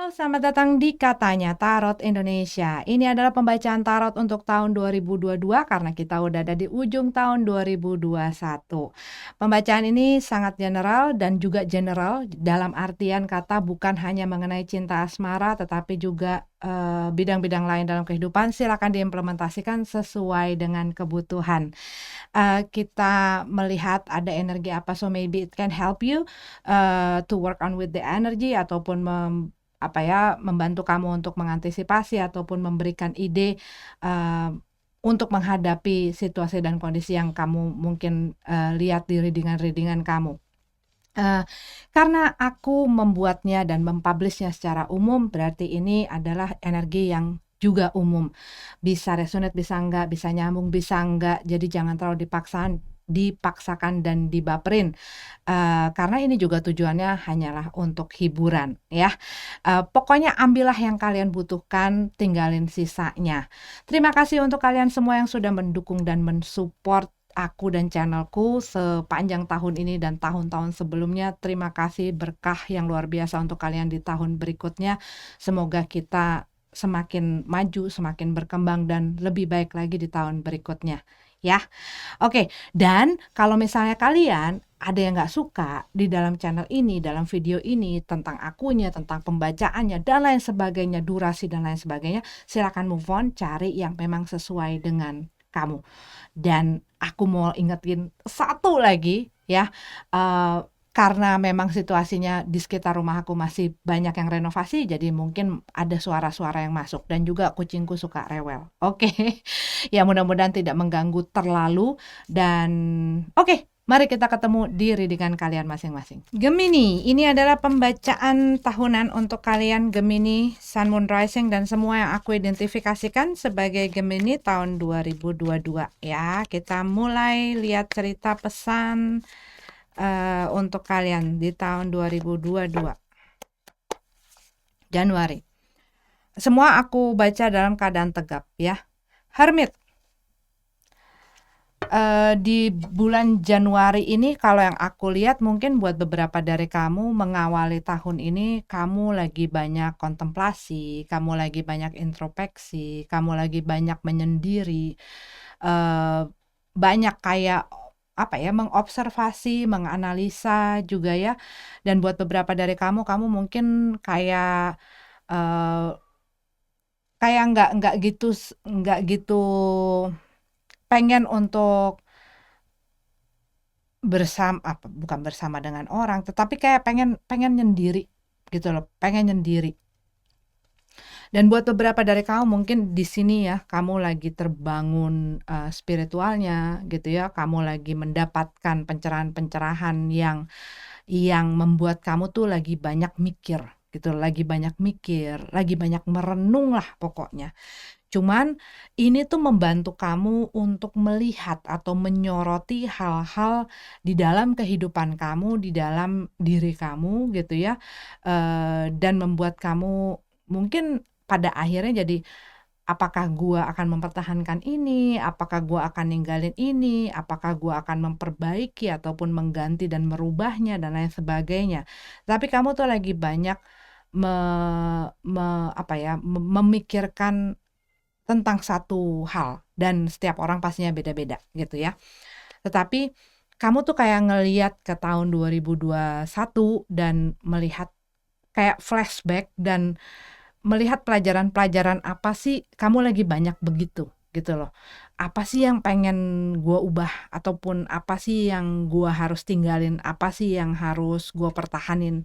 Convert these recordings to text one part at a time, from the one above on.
Halo, selamat datang di Katanya Tarot Indonesia. Ini adalah pembacaan tarot untuk tahun 2022 karena kita udah ada di ujung tahun 2021. Pembacaan ini sangat general dan juga general dalam artian kata bukan hanya mengenai cinta asmara tetapi juga bidang-bidang lain dalam kehidupan. Silakan diimplementasikan sesuai dengan kebutuhan. Kita melihat ada energi apa, so maybe it can help you to work on with the energy ataupun membantu kamu untuk mengantisipasi ataupun memberikan ide untuk menghadapi situasi dan kondisi yang kamu mungkin lihat di readingan-readingan kamu. Karena aku membuatnya dan mempublishnya secara umum, berarti ini adalah energi yang juga umum. Bisa resonate, bisa enggak, bisa nyambung, bisa enggak. Jadi jangan terlalu dipaksakan dan dibaperin. Karena ini juga tujuannya hanyalah untuk hiburan ya. Pokoknya ambillah yang kalian butuhkan, tinggalin sisanya. Terima kasih untuk kalian semua yang sudah mendukung dan mensupport aku dan channelku sepanjang tahun ini dan tahun-tahun sebelumnya. Terima kasih, berkah yang luar biasa untuk kalian di tahun berikutnya. Semoga kita semakin maju, semakin berkembang dan lebih baik lagi di tahun berikutnya ya. Oke, dan kalau misalnya kalian ada yang nggak suka di dalam channel ini, dalam video ini, tentang akunya, tentang pembacaannya, dan lain sebagainya, durasi dan lain sebagainya, silakan move on, cari yang memang sesuai dengan kamu. Dan aku mau ingetin satu lagi ya, karena memang situasinya di sekitar rumah aku masih banyak yang renovasi, jadi mungkin ada suara-suara yang masuk dan juga kucingku suka rewel. Oke, ya mudah-mudahan tidak mengganggu terlalu dan oke. Mari kita ketemu di readingan kalian masing-masing. Gemini, ini adalah pembacaan tahunan untuk kalian Gemini, Sun, Moon, Rising, dan semua yang aku identifikasikan sebagai Gemini tahun 2022. Ya, kita mulai lihat cerita pesan untuk kalian di tahun 2022. Januari. Semua aku baca dalam keadaan tegap ya. Hermit. Di bulan Januari ini kalau yang aku lihat mungkin buat beberapa dari kamu mengawali tahun ini kamu lagi banyak kontemplasi, kamu lagi banyak introspeksi, kamu lagi banyak menyendiri, banyak kayak mengobservasi, menganalisa juga ya. Dan buat beberapa dari kamu mungkin kayak nggak gitu pengen untuk bukan bersama dengan orang, tetapi kayak pengen nyendiri gitu loh, pengen nyendiri. Dan buat beberapa dari kamu mungkin di sini ya, kamu lagi terbangun spiritualnya gitu ya, kamu lagi mendapatkan pencerahan-pencerahan yang membuat kamu tuh lagi banyak mikir gitu, lagi banyak mikir, lagi banyak merenung lah pokoknya. Cuman ini tuh membantu kamu untuk melihat atau menyoroti hal-hal di dalam kehidupan kamu, di dalam diri kamu gitu ya, dan membuat kamu mungkin pada akhirnya jadi, apakah gua akan mempertahankan ini, apakah gua akan ninggalin ini, apakah gua akan memperbaiki ataupun mengganti dan merubahnya dan lain sebagainya. Tapi kamu tuh lagi banyak memikirkan tentang satu hal dan setiap orang pastinya beda-beda gitu ya. Tetapi kamu tuh kayak ngelihat ke tahun 2021 dan melihat kayak flashback dan melihat pelajaran-pelajaran apa sih kamu lagi banyak begitu gitu loh. Apa sih yang pengen gua ubah ataupun apa sih yang gua harus tinggalin, apa sih yang harus gua pertahanin.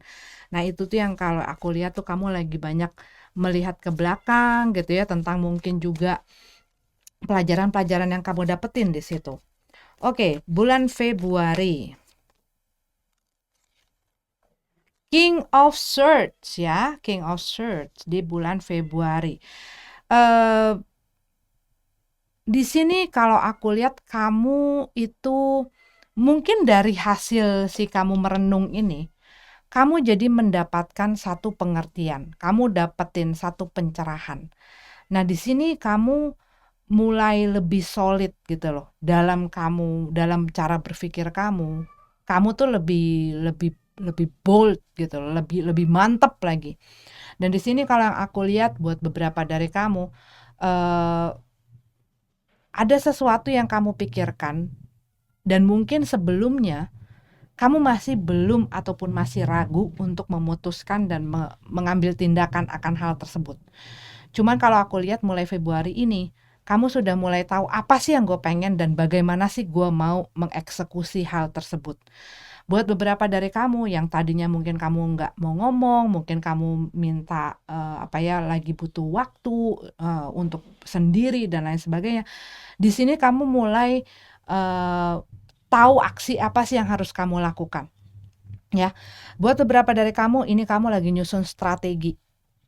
Nah, itu tuh yang kalau aku lihat tuh kamu lagi banyak melihat ke belakang gitu ya, tentang mungkin juga pelajaran-pelajaran yang kamu dapetin di situ. Oke, bulan Februari. King of Swords ya, King of Swords di bulan Februari. Di sini kalau aku lihat kamu itu mungkin dari hasil si kamu merenung ini, kamu jadi mendapatkan satu pengertian, kamu dapetin satu pencerahan. Nah, di sini kamu mulai lebih solid gitu loh dalam cara berpikir kamu. Kamu tuh lebih lebih lebih bold gitu loh, lebih mantep lagi. Dan di sini kalau yang aku lihat buat beberapa dari kamu, eh, ada sesuatu yang kamu pikirkan dan mungkin sebelumnya kamu masih belum ataupun masih ragu untuk memutuskan dan mengambil tindakan akan hal tersebut. Cuman kalau aku lihat mulai Februari ini, kamu sudah mulai tahu apa sih yang gue pengen dan bagaimana sih gue mau mengeksekusi hal tersebut. Buat beberapa dari kamu yang tadinya mungkin kamu nggak mau ngomong, mungkin kamu minta lagi butuh waktu untuk sendiri dan lain sebagainya. Di sini kamu mulai tahu aksi apa sih yang harus kamu lakukan. Ya, buat beberapa dari kamu ini kamu lagi nyusun strategi,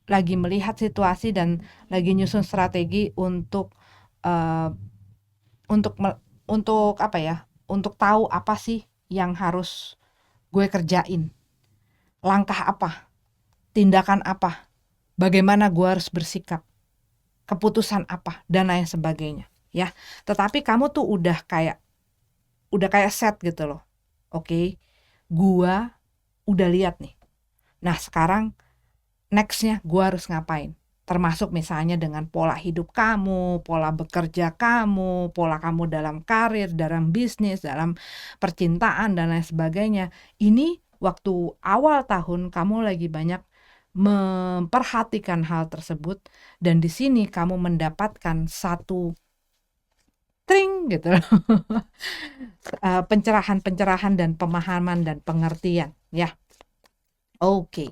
lagi melihat situasi dan lagi nyusun strategi uh, untuk untuk apa ya? Untuk tahu apa sih yang harus gue kerjain, langkah apa, tindakan apa, bagaimana gue harus bersikap, keputusan apa dan lain sebagainya. Ya, tetapi kamu tuh udah kayak set gitu loh. Oke, gua udah lihat nih. Nah sekarang nextnya gua harus ngapain? Termasuk misalnya dengan pola hidup kamu, pola bekerja kamu, pola kamu dalam karir, dalam bisnis, dalam percintaan dan lain sebagainya. Ini waktu awal tahun kamu lagi banyak memperhatikan hal tersebut dan di sini kamu mendapatkan satu tring gitu loh. Pencerahan-pencerahan dan pemahaman dan pengertian ya. Oke.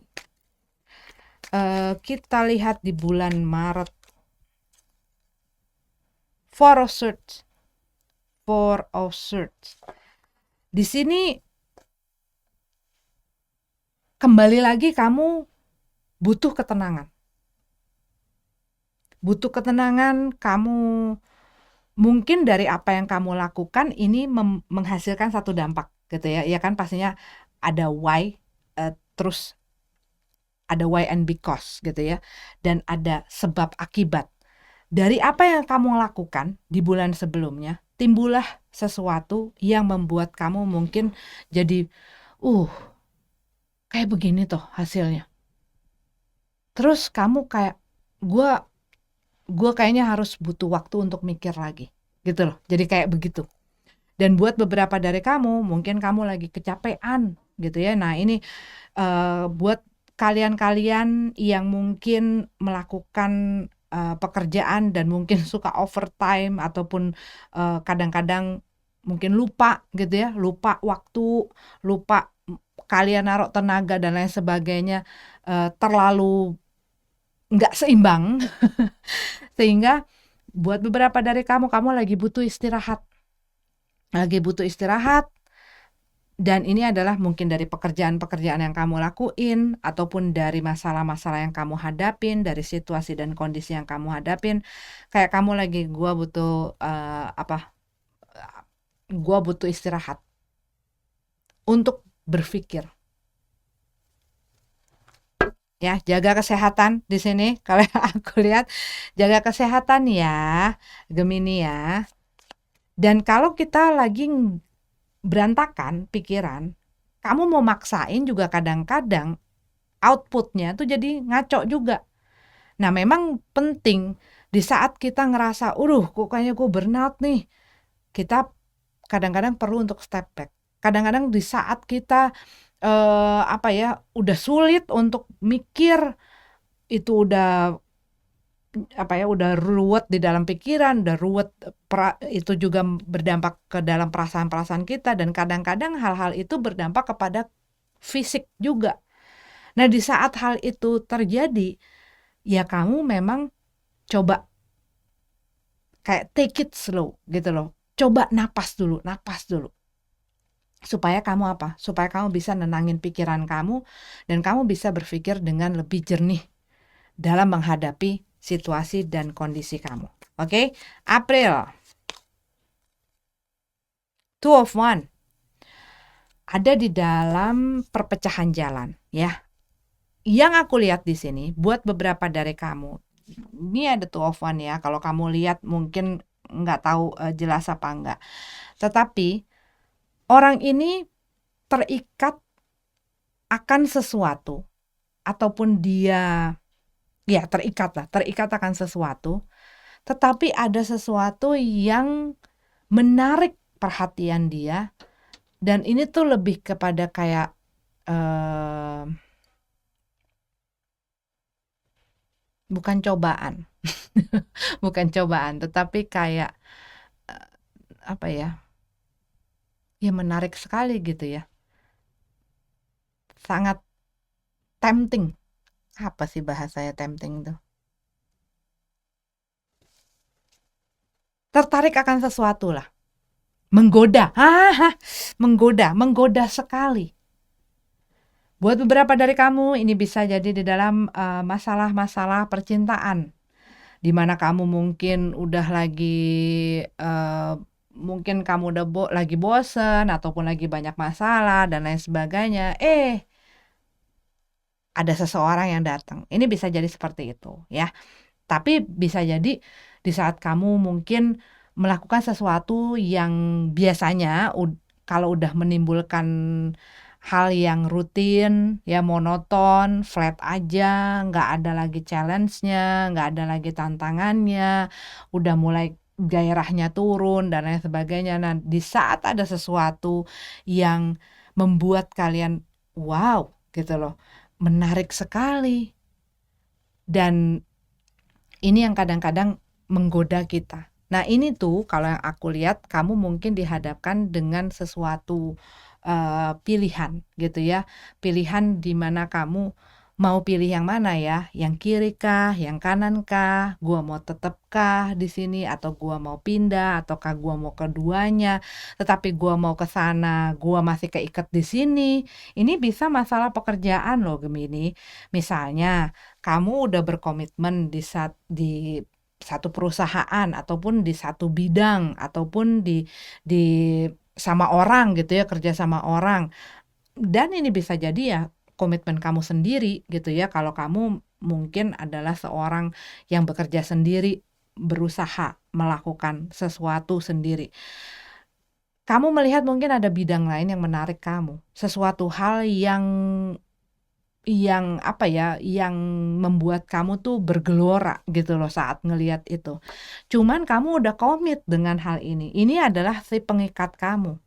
Kita lihat di bulan Maret. Four of Swords. Di sini kembali lagi kamu butuh ketenangan. Kamu mungkin dari apa yang kamu lakukan ini menghasilkan satu dampak gitu ya. Ya kan pastinya ada why, terus ada why and because gitu ya. Dan ada sebab akibat. Dari apa yang kamu lakukan di bulan sebelumnya, timbullah sesuatu yang membuat kamu mungkin jadi, kayak begini toh hasilnya. Terus kamu kayak, gue kayaknya harus butuh waktu untuk mikir lagi, gitu loh. Jadi kayak begitu. Dan buat beberapa dari kamu, mungkin kamu lagi kecapean, gitu ya. Nah ini buat kalian-kalian yang mungkin melakukan pekerjaan dan mungkin suka overtime ataupun kadang-kadang mungkin lupa gitu ya, lupa waktu, lupa kalian naruh tenaga dan lain sebagainya terlalu nggak seimbang sehingga buat beberapa dari kamu lagi butuh istirahat, dan ini adalah mungkin dari pekerjaan-pekerjaan yang kamu lakuin ataupun dari masalah-masalah yang kamu hadapin, dari situasi dan kondisi yang kamu hadapin. Kayak kamu lagi gua butuh istirahat untuk berpikir. Ya, jaga kesehatan di sini. Kalau aku lihat jaga kesehatan ya, Gemini ya. Dan kalau kita lagi berantakan pikiran, kamu mau maksain juga kadang-kadang outputnya tuh jadi ngaco juga. Nah memang penting di saat kita ngerasa, kok kayaknya gue burnout nih, kita kadang-kadang perlu untuk step back. Kadang-kadang di saat kita udah sulit untuk mikir, itu udah udah ruwet di dalam pikiran, udah ruwet, itu juga berdampak ke dalam perasaan-perasaan kita dan kadang-kadang hal-hal itu berdampak kepada fisik juga. Nah, di saat hal itu terjadi, ya kamu memang coba kayak take it slow gitu loh. Coba napas dulu. Supaya kamu apa? Supaya kamu bisa nenangin pikiran kamu dan kamu bisa berpikir dengan lebih jernih dalam menghadapi situasi dan kondisi kamu. Oke? April. Two of One. Ada di dalam perpecahan jalan, ya. Yang aku lihat di sini buat beberapa dari kamu. Ini ada Two of One ya. Kalau kamu lihat mungkin nggak tahu jelas apa enggak. Tetapi orang ini terikat akan sesuatu ataupun dia ya terikat lah, terikat akan sesuatu, tetapi ada sesuatu yang menarik perhatian dia, dan ini tuh lebih kepada kayak bukan cobaan, bukan cobaan, tetapi kayak apa ya? Ya menarik sekali gitu ya. Sangat tempting. Apa sih bahasanya tempting tuh? Tertarik akan sesuatu lah. Menggoda. Menggoda sekali. Buat beberapa dari kamu, ini bisa jadi di dalam masalah-masalah percintaan, di mana kamu mungkin udah lagi mungkin kamu udah lagi bosen ataupun lagi banyak masalah dan lain sebagainya. Ada seseorang yang datang. Ini bisa jadi seperti itu, ya. Tapi bisa jadi di saat kamu mungkin melakukan sesuatu yang biasanya kalau udah menimbulkan hal yang rutin, ya monoton, flat aja, nggak ada lagi challenge-nya, nggak ada lagi tantangannya, udah mulai gairahnya turun dan lain sebagainya. Nah, di saat ada sesuatu yang membuat kalian wow gitu loh, menarik sekali, dan ini yang kadang-kadang menggoda kita. Nah, ini tuh kalau yang aku lihat kamu mungkin dihadapkan dengan sesuatu pilihan gitu ya. Pilihan di mana kamu mau pilih yang mana ya? Yang kiri kah, yang kanan kah? Gua mau tetep kah di sini atau gua mau pindah ataukah gua mau keduanya? Tetapi gua mau ke sana, gua masih keikat di sini. Ini bisa masalah pekerjaan loh Gemini. Misalnya kamu udah berkomitmen di satu perusahaan ataupun di satu bidang ataupun di sama orang gitu ya, kerja sama orang. Dan ini bisa jadi ya komitmen kamu sendiri gitu ya, kalau kamu mungkin adalah seorang yang bekerja sendiri, berusaha melakukan sesuatu sendiri. Kamu melihat mungkin ada bidang lain yang menarik kamu, sesuatu hal yang apa ya, yang membuat kamu tuh bergelora gitu loh saat ngelihat itu. Cuman kamu udah komit dengan hal ini. Ini adalah si pengikat kamu.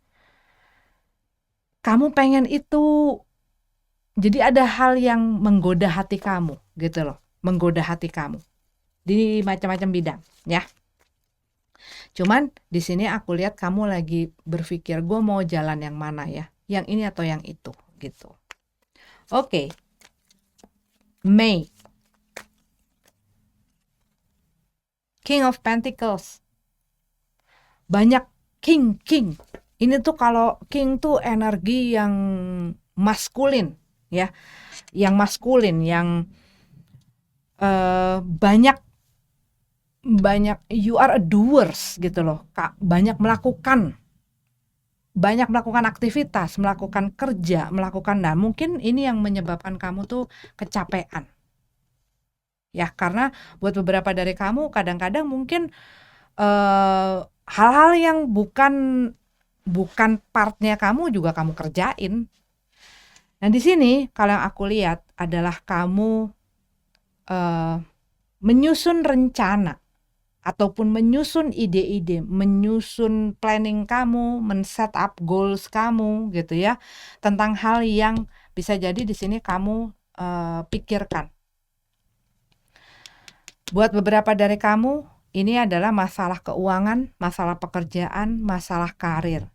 Kamu pengen itu. Jadi ada hal yang menggoda hati kamu gitu loh, menggoda hati kamu di macam-macam bidang ya. Cuman di sini aku lihat kamu lagi berpikir gue mau jalan yang mana ya, yang ini atau yang itu gitu. Oke. May, King of Pentacles, banyak king. Ini tuh kalau king tuh energi yang maskulin ya, yang maskulin, yang banyak you are a doers gitu loh, banyak melakukan aktivitas, melakukan kerja, nah mungkin ini yang menyebabkan kamu tuh kecapean ya, karena buat beberapa dari kamu kadang-kadang mungkin hal-hal yang bukan partnya kamu juga kamu kerjain. Nah di sini kalau yang aku lihat adalah kamu menyusun rencana ataupun menyusun ide-ide, menyusun planning kamu, men-set up goals kamu gitu ya, tentang hal yang bisa jadi di sini kamu pikirkan. Buat beberapa dari kamu, ini adalah masalah keuangan, masalah pekerjaan, masalah karir.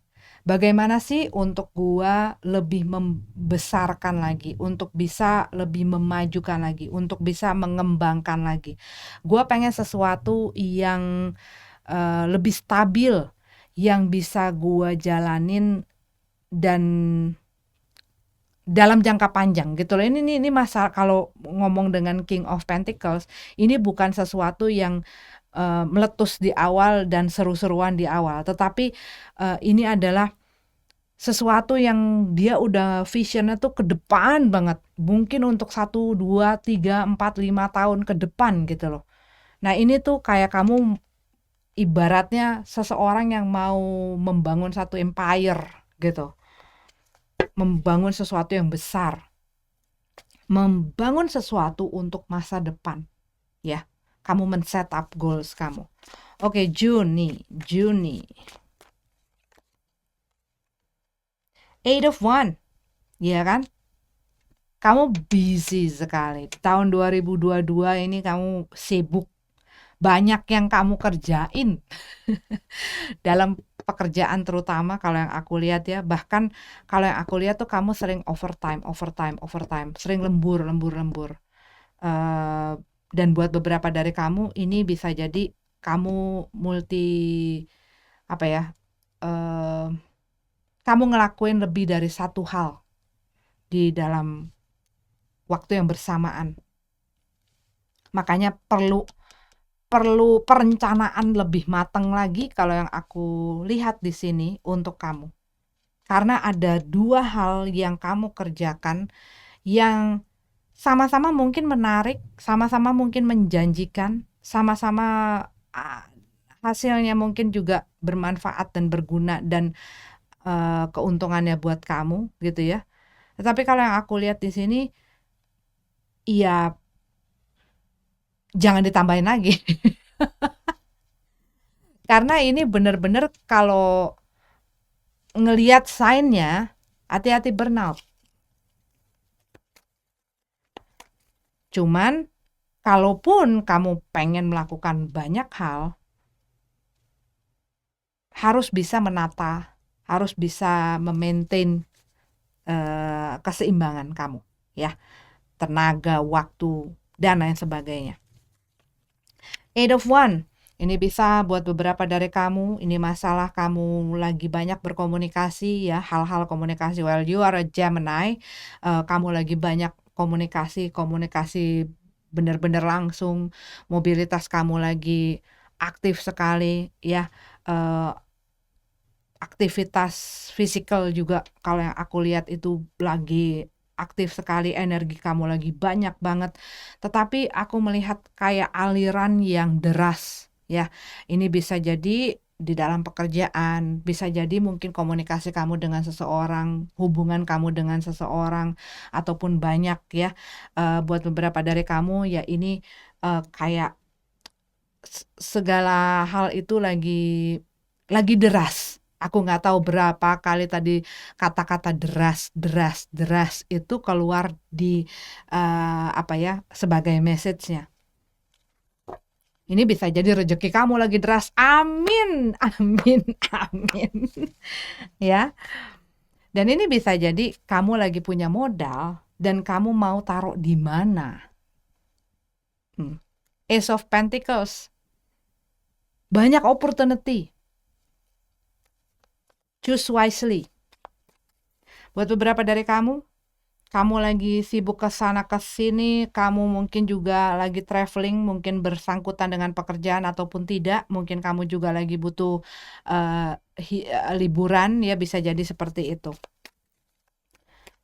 Bagaimana sih untuk gua lebih membesarkan lagi, untuk bisa lebih memajukan lagi, untuk bisa mengembangkan lagi. Gua pengen sesuatu yang lebih stabil, yang bisa gua jalanin dan dalam jangka panjang gitu loh. Ini masalah kalau ngomong dengan King of Pentacles, ini bukan sesuatu yang meletus di awal dan seru-seruan di awal, tetapi ini adalah sesuatu yang dia udah visionnya tuh ke depan banget, mungkin untuk 1, 2, 3, 4, 5 tahun ke depan gitu loh. Nah ini tuh kayak kamu ibaratnya seseorang yang mau membangun satu empire gitu, membangun sesuatu yang besar, membangun sesuatu untuk masa depan ya. Kamu men-set up goals kamu. Oke, Juni. Eight of One, ya kan? Kamu busy sekali. Tahun 2022 ini kamu sibuk. Banyak yang kamu kerjain. Dalam pekerjaan terutama kalau yang aku lihat ya. Bahkan kalau yang aku lihat tuh kamu sering overtime. Sering lembur. Dan buat beberapa dari kamu ini bisa jadi kamu apa ya, kamu ngelakuin lebih dari satu hal di dalam waktu yang bersamaan. Makanya perlu perencanaan lebih matang lagi kalau yang aku lihat di sini untuk kamu. Karena ada dua hal yang kamu kerjakan yang sama-sama mungkin menarik, sama-sama mungkin menjanjikan, sama-sama hasilnya mungkin juga bermanfaat dan berguna dan keuntungannya buat kamu gitu ya. Tetapi kalau yang aku lihat di sini, ya jangan ditambahin lagi. Karena ini benar-benar kalau ngelihat sign-nya, hati-hati burnout. Cuman, kalaupun kamu pengen melakukan banyak hal, harus bisa menata, harus bisa memaintain keseimbangan kamu, ya. Tenaga, waktu, dan lain sebagainya. Eight of One, ini bisa buat beberapa dari kamu, ini masalah kamu lagi banyak berkomunikasi ya, hal-hal komunikasi. Well, you are a Gemini, kamu lagi banyak komunikasi benar-benar langsung, mobilitas kamu lagi aktif sekali ya, aktivitas fisikal juga kalau yang aku lihat itu lagi aktif sekali, energi kamu lagi banyak banget. Tetapi aku melihat kayak aliran yang deras ya. Ini bisa jadi di dalam pekerjaan, bisa jadi mungkin komunikasi kamu dengan seseorang, hubungan kamu dengan seseorang, ataupun banyak ya. Buat beberapa dari kamu ya ini kayak segala hal itu lagi deras. Aku nggak tahu berapa kali tadi kata-kata deras itu keluar di sebagai message-nya. Ini bisa jadi rezeki kamu lagi deras. Amin. Ya. Dan ini bisa jadi kamu lagi punya modal dan kamu mau taruh di mana. Ace of Pentacles. Banyak opportunity. Choose wisely. Buat beberapa dari kamu lagi sibuk ke sana ke sini, kamu mungkin juga lagi traveling, mungkin bersangkutan dengan pekerjaan ataupun tidak, mungkin kamu juga lagi butuh liburan ya, bisa jadi seperti itu.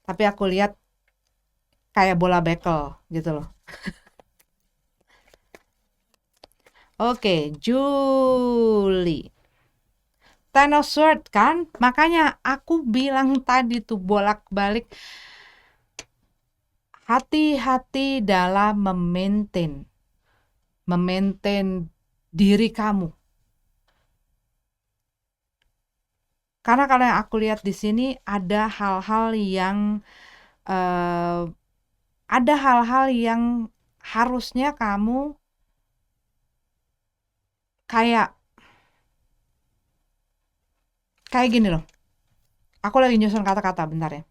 Tapi aku lihat kayak bola bekel gitu loh. Oke, Juli. Ten of Swords kan, makanya aku bilang tadi tuh bolak-balik, hati-hati dalam memaintain diri kamu. Karena kalau yang aku lihat di sini ada hal-hal yang harusnya kamu kayak gini loh. Aku lagi nyusun kata-kata bentar ya.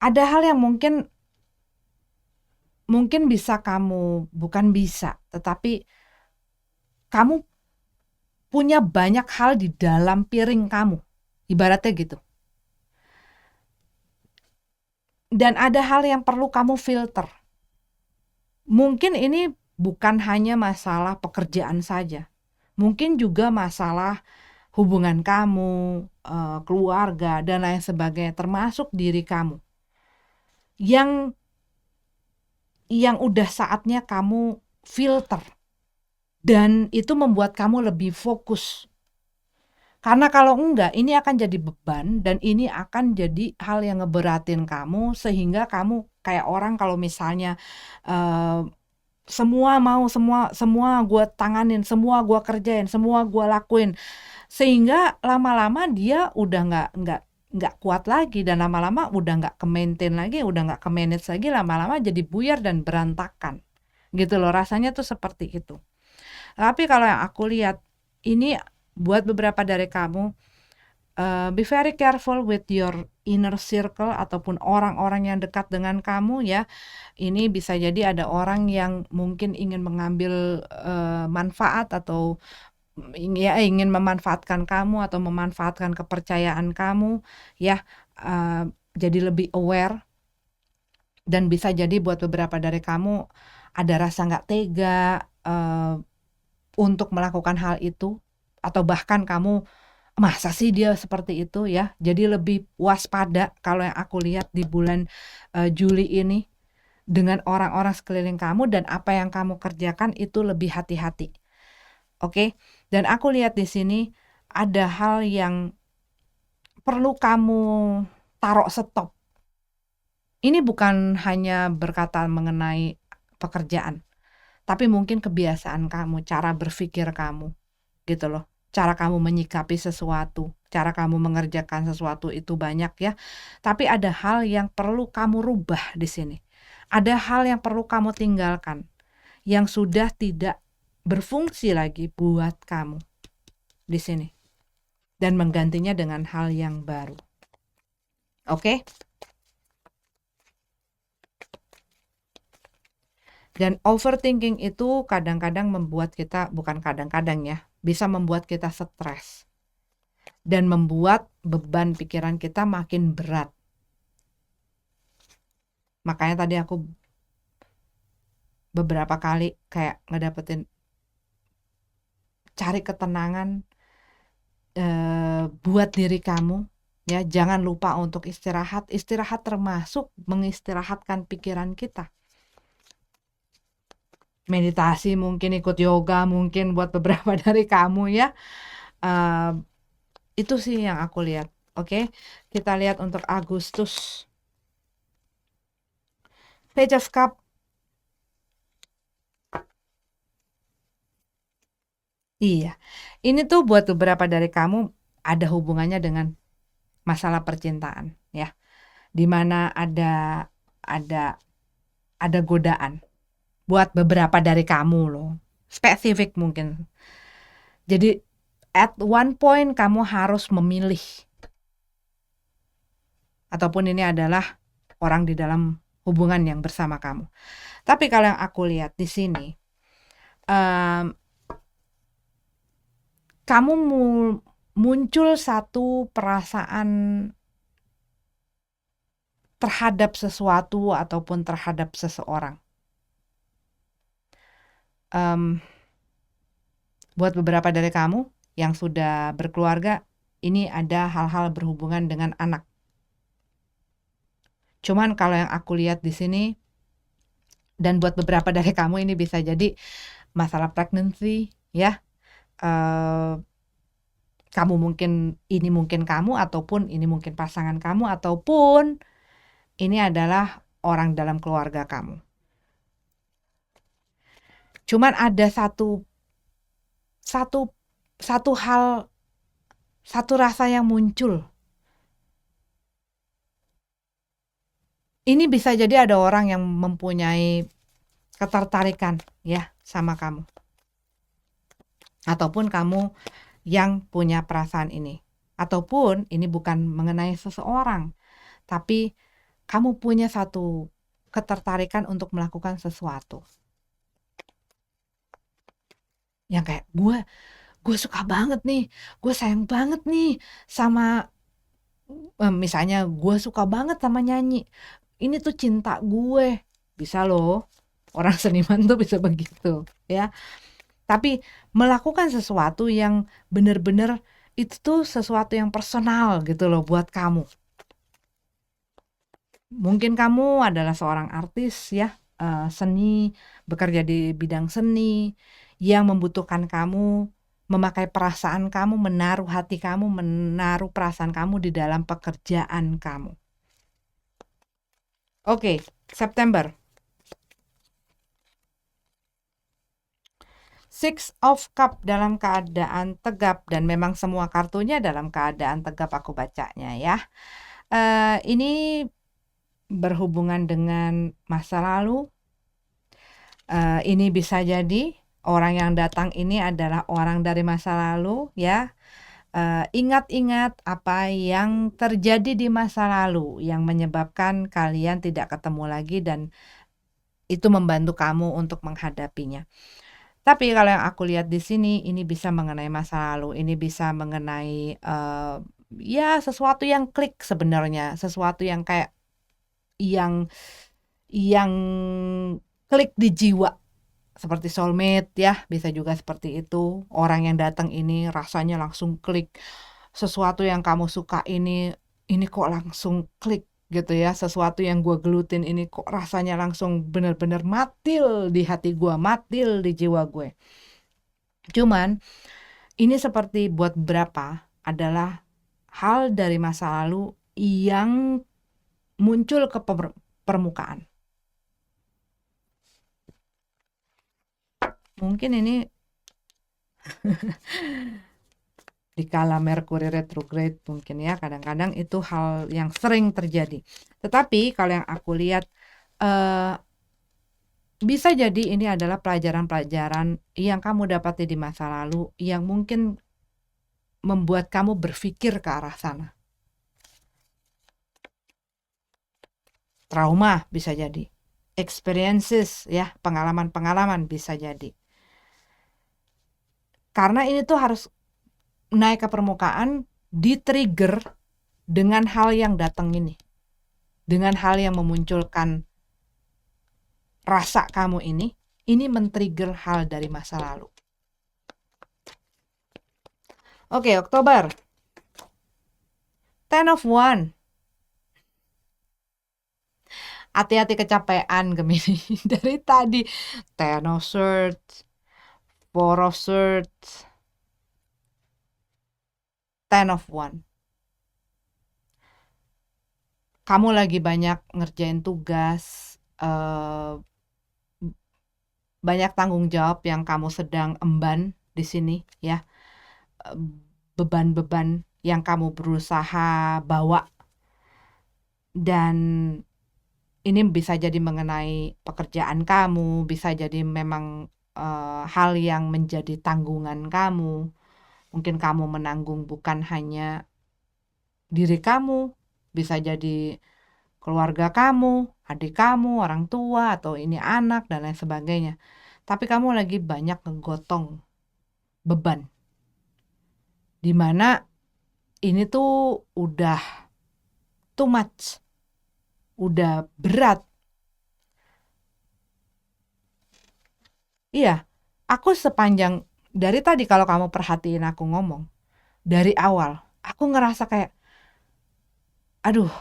Ada hal yang mungkin bisa kamu, bukan bisa, tetapi kamu punya banyak hal di dalam piring kamu. Ibaratnya gitu. Dan ada hal yang perlu kamu filter. Mungkin ini bukan hanya masalah pekerjaan saja. Mungkin juga masalah hubungan kamu, keluarga, dan lain sebagainya, termasuk diri kamu. Yang udah saatnya kamu filter. Dan itu membuat kamu lebih fokus. Karena kalau enggak, ini akan jadi beban dan ini akan jadi hal yang ngeberatin kamu sehingga kamu kayak orang kalau misalnya, eee, semua gue tanganin, semua gue kerjain, semua gue lakuin, sehingga lama-lama dia udah nggak kuat lagi dan lama-lama udah nggak ke-maintain lagi, udah nggak ke-manage lagi, lama-lama jadi buyar dan berantakan, gitu loh, rasanya tuh seperti itu. Tapi kalau yang aku lihat, ini buat beberapa dari kamu, be very careful with your inner circle ataupun orang-orang yang dekat dengan kamu ya. Ini bisa jadi ada orang yang mungkin ingin mengambil, manfaat atau ingin memanfaatkan kamu atau memanfaatkan kepercayaan kamu ya, jadi lebih aware dan bisa jadi buat beberapa dari kamu ada rasa nggak tega, untuk melakukan hal itu atau bahkan kamu, "Masa sih dia seperti itu ya?" Jadi lebih waspada kalau yang aku lihat di bulan, Juli ini dengan orang-orang sekeliling kamu dan apa yang kamu kerjakan itu lebih hati-hati, oke? Dan aku lihat di sini ada hal yang perlu kamu taruh stop. Ini bukan hanya berkata mengenai pekerjaan, tapi mungkin kebiasaan kamu, cara berpikir kamu, gitu loh. Cara kamu menyikapi sesuatu, cara kamu mengerjakan sesuatu itu banyak ya, tapi ada hal yang perlu kamu rubah di sini. Ada hal yang perlu kamu tinggalkan, yang sudah tidak berfungsi lagi buat kamu di sini dan menggantinya dengan hal yang baru. Oke? Dan overthinking itu kadang-kadang membuat kita, bukan kadang-kadang ya, bisa membuat kita stres dan membuat beban pikiran kita makin berat. Makanya tadi aku beberapa kali kayak ngedapetin cari ketenangan, buat diri kamu ya, jangan lupa untuk istirahat. Istirahat termasuk mengistirahatkan pikiran kita. Meditasi mungkin, ikut yoga mungkin buat beberapa dari kamu ya. Itu sih yang aku lihat. Oke, kita lihat untuk Agustus. Page of Cup. Iya, ini tuh buat beberapa dari kamu ada hubungannya dengan masalah percintaan ya, dimana ada ada godaan buat beberapa dari kamu loh, spesifik mungkin. Jadi at one point kamu harus memilih, ataupun ini adalah orang di dalam hubungan yang bersama kamu. Tapi kalau yang aku lihat di sini, kamu muncul satu perasaan terhadap sesuatu ataupun terhadap seseorang. Buat beberapa dari kamu yang sudah berkeluarga, ini ada hal-hal berhubungan dengan anak. Cuman kalau yang aku lihat di sini, dan buat beberapa dari kamu ini bisa jadi masalah pregnancy ya. Kamu mungkin kamu ataupun ini mungkin pasangan kamu ataupun ini adalah orang dalam keluarga kamu. Cuman ada satu hal, satu rasa yang muncul. Ini bisa jadi ada orang yang mempunyai ketertarikan ya sama kamu. Ataupun kamu yang punya perasaan ini. Ataupun ini bukan mengenai seseorang, tapi kamu punya satu ketertarikan untuk melakukan sesuatu. Yang kayak gue suka banget nih, gue sayang banget nih sama, misalnya gue suka banget sama nyanyi, ini tuh cinta gue, bisa loh, orang seniman tuh bisa begitu ya. Tapi melakukan sesuatu yang benar-benar itu tuh sesuatu yang personal gitu loh buat kamu. Mungkin kamu adalah seorang artis ya, seni, bekerja di bidang seni yang membutuhkan kamu memakai perasaan kamu, menaruh hati kamu, menaruh perasaan kamu di dalam pekerjaan kamu. Oke, September. Six of Cup dalam keadaan tegap dan memang semua kartunya dalam keadaan tegap aku bacanya ya. Ini berhubungan dengan masa lalu. Ini bisa jadi orang yang datang ini adalah orang dari masa lalu ya. Ingat-ingat apa yang terjadi di masa lalu yang menyebabkan kalian tidak ketemu lagi dan itu membantu kamu untuk menghadapinya. Tapi kalau yang aku lihat di sini, ini bisa mengenai masa lalu, ini bisa mengenai, ya sesuatu yang klik sebenarnya, sesuatu yang kayak yang klik di jiwa, seperti soulmate ya, bisa juga seperti itu. Orang yang datang ini rasanya langsung klik, sesuatu yang kamu suka ini kok langsung klik gitu ya, sesuatu yang gua gelutin ini kok rasanya langsung bener-bener matil di hati gua, matil di jiwa gue. Cuman ini seperti buat beberapa adalah hal dari masa lalu yang muncul ke permukaan. Mungkin ini di kala Mercury retrograde mungkin ya, kadang-kadang itu hal yang sering terjadi. Tetapi kalau yang aku lihat bisa jadi ini adalah pelajaran-pelajaran yang kamu dapati di masa lalu yang mungkin membuat kamu berpikir ke arah sana. Trauma bisa jadi, experiences ya, pengalaman-pengalaman bisa jadi. Karena ini tuh harus naik ke permukaan, di-trigger dengan hal yang datang ini. Dengan hal yang memunculkan rasa kamu ini men-trigger hal dari masa lalu. Oke, Oktober. Ten of One. Hati-hati kecapean Gemini. Dari tadi Ten of Swords, Four of Swords, Ten of One. Kamu lagi banyak ngerjain tugas, banyak tanggung jawab yang kamu sedang emban di sini ya. Beban-beban yang kamu berusaha bawa, dan ini bisa jadi mengenai pekerjaan kamu, bisa jadi memang hal yang menjadi tanggungan kamu. Mungkin kamu menanggung bukan hanya diri kamu, bisa jadi keluarga kamu, adik kamu, orang tua, atau ini anak, dan lain sebagainya. Tapi kamu lagi banyak ngegotong beban. Dimana ini tuh udah too much, udah berat. Iya, aku sepanjang dari tadi kalau kamu perhatiin aku ngomong, dari awal, aku ngerasa kayak, aduh,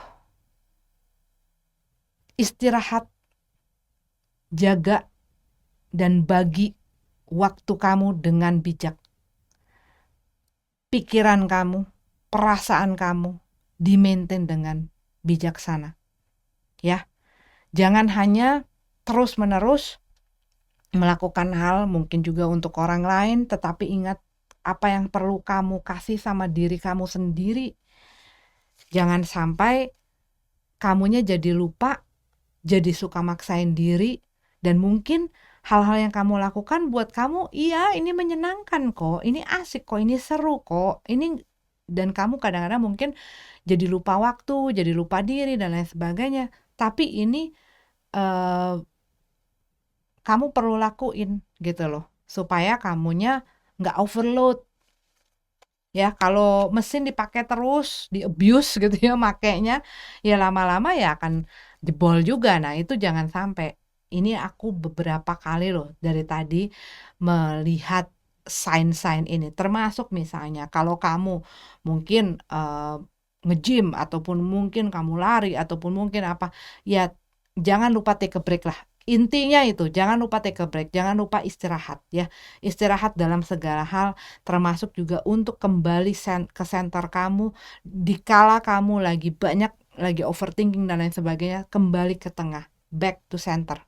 istirahat, jaga, dan bagi waktu kamu dengan bijak. Pikiran kamu, perasaan kamu, di-maintain dengan bijaksana. Ya, jangan hanya terus-menerus melakukan hal mungkin juga untuk orang lain, tetapi ingat apa yang perlu kamu kasih sama diri kamu sendiri. Jangan sampai kamunya jadi lupa, jadi suka maksain diri, dan mungkin hal-hal yang kamu lakukan buat kamu, iya ini menyenangkan kok, ini asik kok, ini seru kok, ini, dan kamu kadang-kadang mungkin jadi lupa waktu, jadi lupa diri, dan lain sebagainya. Tapi ini kamu perlu lakuin gitu loh, supaya kamunya nggak overload. Ya, kalau mesin dipakai terus, di abuse gitu ya makainya, ya lama-lama ya akan jebol juga. Nah, itu jangan sampai. Ini aku beberapa kali loh dari tadi melihat sign-sign ini. Termasuk misalnya kalau kamu mungkin nge-gym, ataupun mungkin kamu lari, ataupun mungkin apa, ya jangan lupa take a break lah. Intinya itu, jangan lupa take a break, jangan lupa istirahat ya. Istirahat dalam segala hal, termasuk juga untuk kembali ke center kamu dikala kamu lagi banyak lagi overthinking dan lain sebagainya, kembali ke tengah, back to center,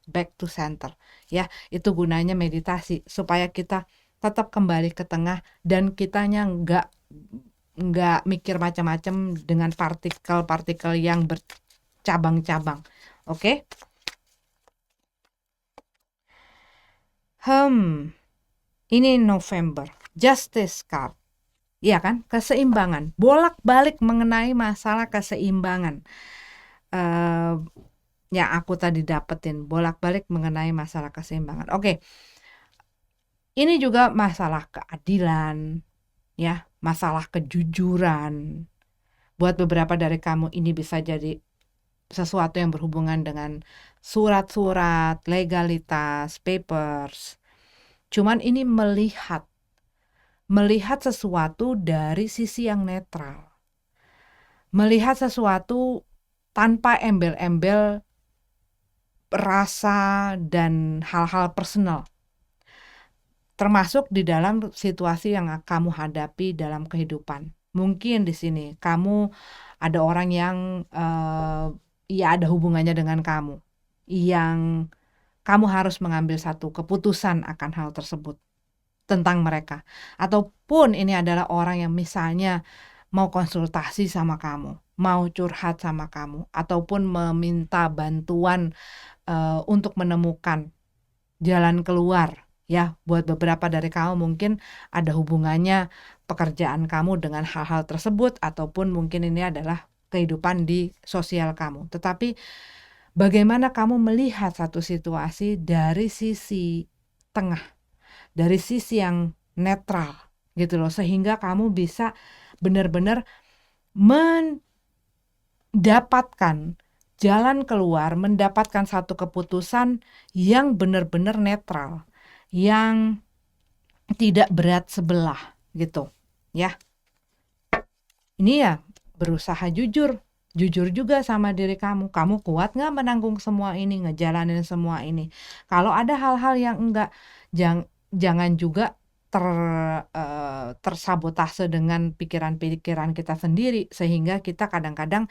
ya. Itu gunanya meditasi, supaya kita tetap kembali ke tengah dan kitanya nggak mikir macam-macam dengan partikel-partikel yang bercabang-cabang. Oke? Ini November, Justice card. Iya kan? Keseimbangan. Bolak-balik mengenai masalah keseimbangan. Yang aku tadi dapetin, bolak-balik mengenai masalah keseimbangan. Oke. Ini juga masalah keadilan, ya, masalah kejujuran. Buat beberapa dari kamu ini bisa jadi sesuatu yang berhubungan dengan surat-surat, legalitas, papers. Cuman ini melihat sesuatu dari sisi yang netral. Melihat sesuatu tanpa embel-embel rasa dan hal-hal personal. Termasuk di dalam situasi yang kamu hadapi dalam kehidupan. Mungkin di sini kamu ada orang yang ya ada hubungannya dengan kamu, yang kamu harus mengambil satu keputusan akan hal tersebut tentang mereka. Ataupun ini adalah orang yang misalnya mau konsultasi sama kamu, mau curhat sama kamu, ataupun meminta bantuan untuk menemukan jalan keluar. Ya, buat beberapa dari kamu mungkin ada hubungannya pekerjaan kamu dengan hal-hal tersebut, ataupun mungkin ini adalah kehidupan di sosial kamu. Tetapi bagaimana kamu melihat satu situasi dari sisi tengah, dari sisi yang netral gitu loh, sehingga kamu bisa benar-benar mendapatkan jalan keluar, mendapatkan satu keputusan yang benar-benar netral, yang tidak berat sebelah gitu ya. Ini ya berusaha jujur juga sama diri kamu. Kamu kuat nggak menanggung semua ini, ngejalanin semua ini? Kalau ada hal-hal yang enggak, jangan juga tersabotase dengan pikiran-pikiran kita sendiri, sehingga kita kadang-kadang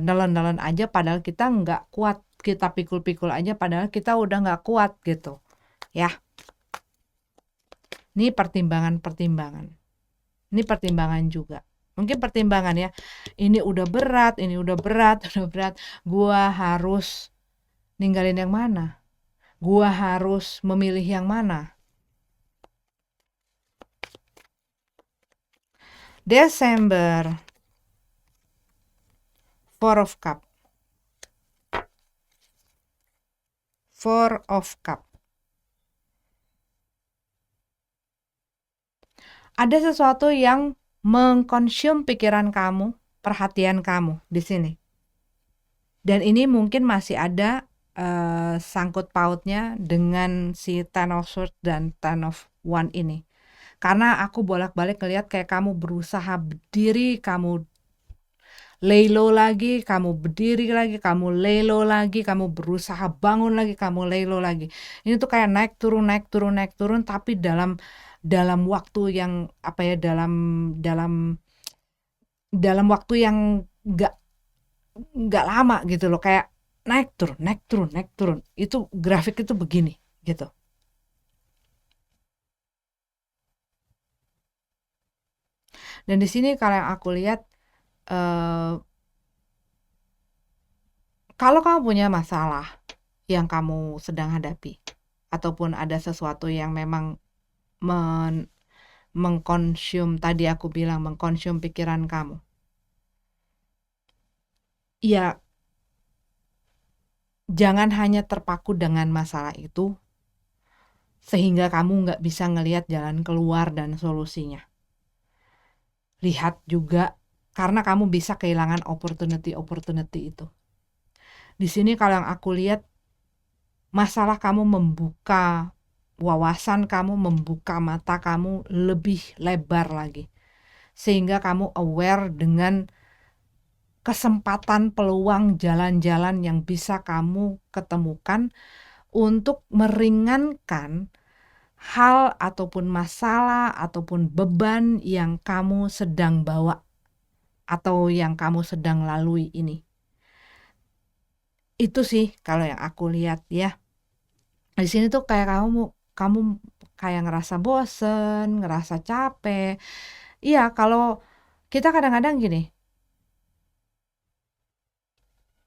nelen-nelen aja padahal kita nggak kuat, kita pikul-pikul aja padahal kita udah nggak kuat gitu ya. Ini pertimbangan juga. Mungkin pertimbangan ya, ini udah berat, gua harus ninggalin yang mana? Gua harus memilih yang mana? Desember, Four of Cup. Ada sesuatu yang mengkonsum pikiran kamu, perhatian kamu di sini. Dan ini mungkin masih ada sangkut pautnya dengan si Ten of Swords dan Ten of Wands ini. Karena aku bolak-balik ngeliat kayak kamu berusaha berdiri, kamu lay low lagi, kamu berdiri lagi, kamu lay low lagi, kamu berusaha bangun lagi, kamu lay low lagi. Ini tuh kayak naik turun, tapi dalam waktu yang apa ya, dalam waktu yang nggak lama gitu loh, kayak naik turun. Itu grafik itu begini gitu. Dan di sini kalau yang aku lihat, kalau kamu punya masalah yang kamu sedang hadapi, ataupun ada sesuatu yang memang mengkonsum, tadi aku bilang mengkonsum pikiran kamu, ya jangan hanya terpaku dengan masalah itu sehingga kamu nggak bisa ngelihat jalan keluar dan solusinya. Lihat juga, karena kamu bisa kehilangan opportunity itu. Di sini kalau yang aku lihat, masalah kamu membuka wawasan kamu, membuka mata kamu lebih lebar lagi, sehingga kamu aware dengan kesempatan, peluang, jalan-jalan yang bisa kamu ketemukan untuk meringankan hal ataupun masalah ataupun beban yang kamu sedang bawa atau yang kamu sedang lalui ini Itu sih kalau yang aku lihat ya. Di sini tuh kayak kamu kayak ngerasa bosen, ngerasa capek. Iya, kalau kita kadang-kadang gini,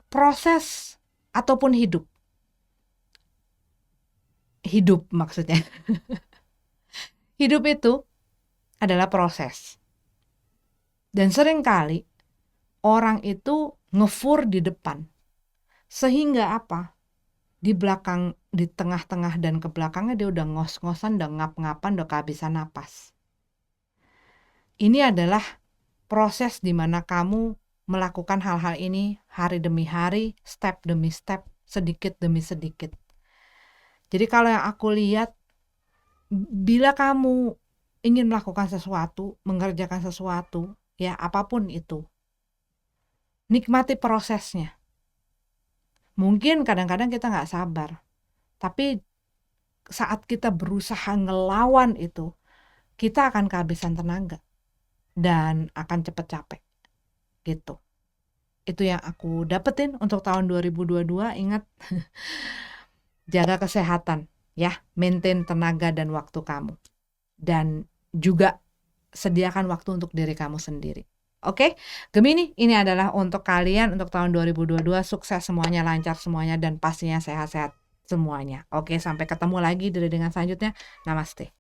proses ataupun hidup maksudnya. Hidup itu adalah proses. Dan seringkali orang itu ngefur di depan. Sehingga apa? Di belakang, di tengah-tengah dan ke belakangnya dia udah ngos-ngosan, udah ngap-ngapan, udah kehabisan napas. Ini adalah proses di mana kamu melakukan hal-hal ini hari demi hari, step demi step, sedikit demi sedikit. Jadi kalau yang aku lihat, bila kamu ingin melakukan sesuatu, mengerjakan sesuatu, ya apapun itu, nikmati prosesnya. Mungkin kadang-kadang kita nggak sabar, tapi saat kita berusaha ngelawan itu, kita akan kehabisan tenaga dan akan cepet capek gitu. Itu yang aku dapetin untuk tahun 2022. Ingat, jaga kesehatan ya, maintain tenaga dan waktu kamu, dan juga sediakan waktu untuk diri kamu sendiri. Oke, Gemini, ini adalah untuk kalian untuk tahun 2022. Sukses semuanya, lancar semuanya, dan pastinya sehat-sehat semuanya. Oke, sampai ketemu lagi di readingan selanjutnya. Namaste.